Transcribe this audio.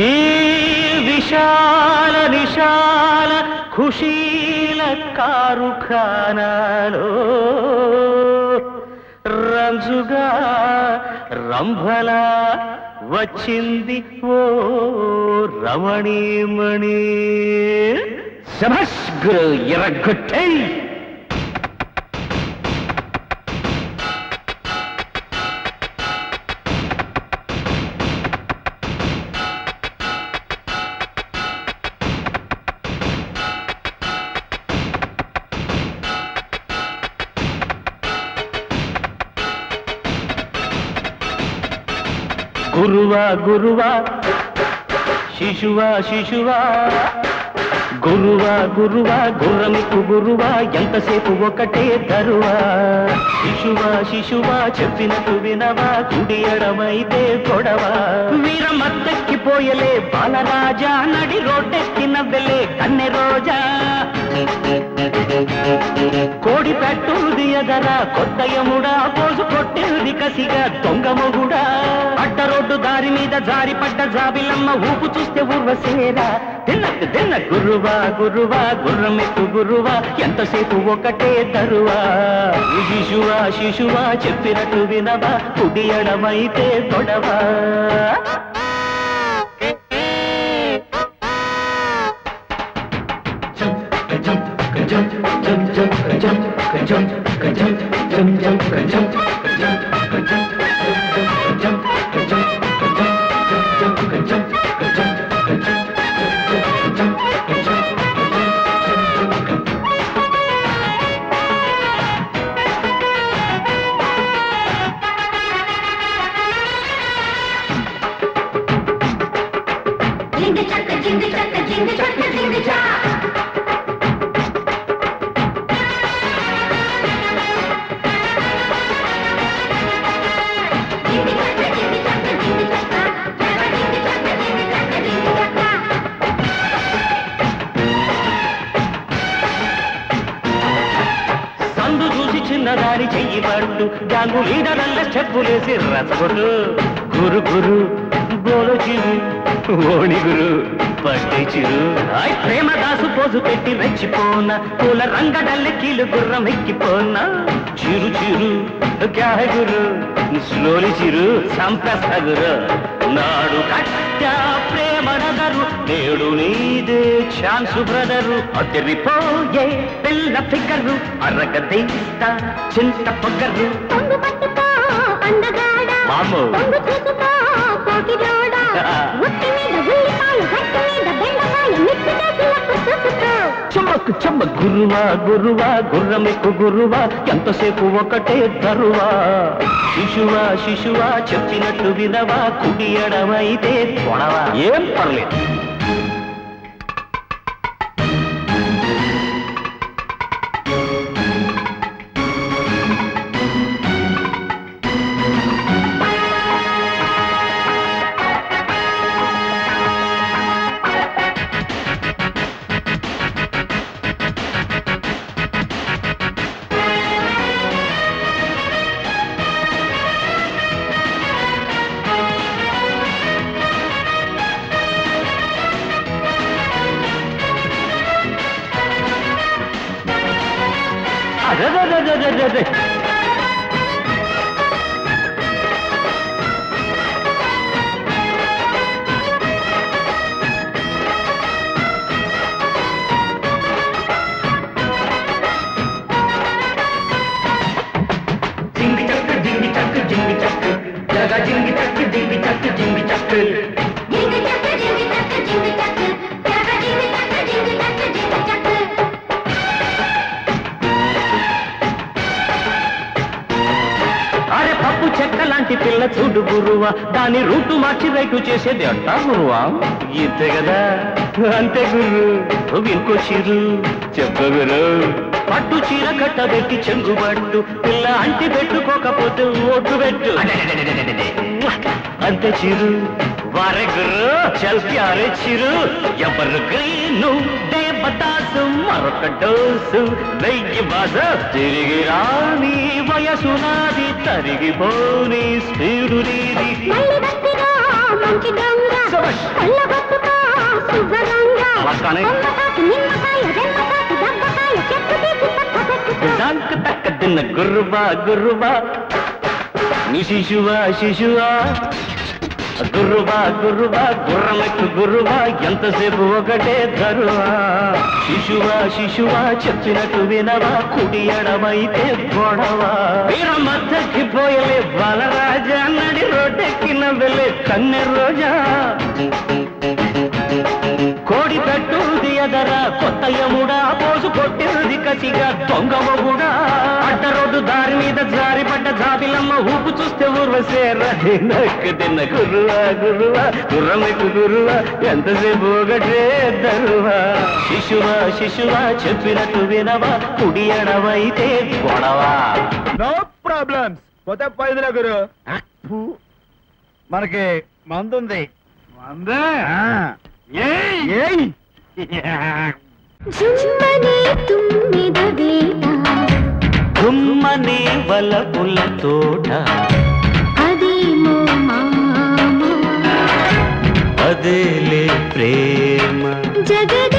ఈ విశాల నిశాల ఖుషీల కారుఖానాలో రంజుగా రంభలా వచ్చింది ఓ రమణీమణి. శభాష్ గురు, ఎర్రగొట్టై. గురువా గురువా శిశువా శిశువా, గురువా గురువా గుర్రమికు గురువా, ఎంతసేపు ఒకటే తరువా. శిశువా శిశువా చెప్పినట్టు వినవా, కుడి ఎడమైతే గొడవా. వీరమత్తెక్కిపోయలే బాలరాజా, నడి రోడ్డెక్కిన వెలే కన్నె రోజా. కోడి పెట్టుది ఎదరా కొత్త యముడా, పోజు కొట్టేది కసిగా దొంగ మొగుడా. అడ్డ రోడ్డు దారి మీద జారి పడ్డ జాబిలమ్మ, ఊపు చూస్తే ఊర్వశేరా. తిన్నట్టు తిన్న గురువా గురువా గుర్రమెత్తు గురువా, ఎంతసేపు ఒకటే తరువా. శిశువా శిశువా చెప్పినట్టు వినవా, కుడి ఎడమైతే గొడవా. చిన్నదాని చెయ్యి పట్టు, జాంగు లీడరల్ల చెప్పులేసి రసగొట్టు. గురు గురు బోలో చిరు ఓణి గురు పట్టి చిరు. ప్రేమదాసు పోజు పెట్టి రెచ్చిపోన, పూల రంగడల్లె కీలు గుర్రం ఎక్కిపోనా. చిరు చిరు క్యా హై గురు, స్లోలి చిరు సంపస్త గురు. నాడు కట్టా ప్రేమ నగరు, నేడు నీదే ఛాన్సు బ్రదరు. అదిరిపోయే పిల్ల ఫిగరు, అరగదీస్తా చింత పొగరు. మామూ చమ్మకు చమ్మ గురువా గురువా గుర్రమెక్కు గురువా, ఎంతసేపు ఒకటే తరువా. శిశువా శిశువా చెప్పినట్టు వినవా, కుడి ఎడమైతే కొడవా. ఏం పర్లేదు. అదే జింగి చక్కు జింగి చక్కు జింగి చక్కు, జగా జింగి చక్కు జింగి చక్కు జింగి చక్కు. చెక్క లాంటి పిల్ల చూడు గురువా, దాని రూటు మార్చి రైటు చేసేది అంటా గురువా. ఇంతే కదా, అంతే గురు. ఇంకో చీరు చెప్పగురు. పట్టు చీర కట్టబెట్టి చెంగుబట్టు, పిల్ల అంటి పెట్టుకోకపోతే ఓటు పెట్టు. అంతే చీరు వారే గురు, చల్ప్యారే చీరు. ఎవరు గ్రీను దేవదాసు, మరొక డోసు వెయ్యి బాజ. తిరిగి రాని వయసు నాది, తరిగిపోని స్పీడు నీది. మంచి దొంగ శభాష్. కొల్లగొట్టుకో శుభ్రంగా అలా కానీ. కొమ్మకాకి నిమ్మకాయ వెన్నకాకి దెబ్బకాయ చెట్టు తీసి పక్క పెట్టుకో దంక తక్క తిన్న గుర్రువా గుర్రువా నీ శిశువా శిశువా గుర్రువా గుర్రువా గుర్రమెక్కు గుర్రువా ఎంతసేపు ఒకటే ధరువా శిశువా శిశువా చెప్పినట్టు వినవా కుడి ఎడమైతే గొడవా వీర మధ్యకి పోయలే బాలరాజా నడి రోడ్డెక్కిన వెళ్ళే కన్నె రోజా కోడి పెట్టుది ఎదరా కొత్త యముడా పోసు కొట్టింది కసిగా దొంగ మొగుడా అడ్డ రోడ్డు దారి మీద జారిపడ్డ జాబిలమ్మ ఊపు చూస్తే ఊర్వశేరా నక్కు తిన్న గురువా గురువా గుర్రమెక్కు గురువా ఎంతసేపు ఒకటే దరువా శిశువా శిశువా చెప్పినట్టు వినవా కుడి ఎడవైతే గొడవా నో ప్రాబ్లమ్స్ పోతే పోయిందిలే గురు మనకి మందుంది మందే జుమ్మనే తుమ్మిద వేట గుమ్మనే వలపుల తోట అదేమో మామ అదేలే ప్రేమ జగద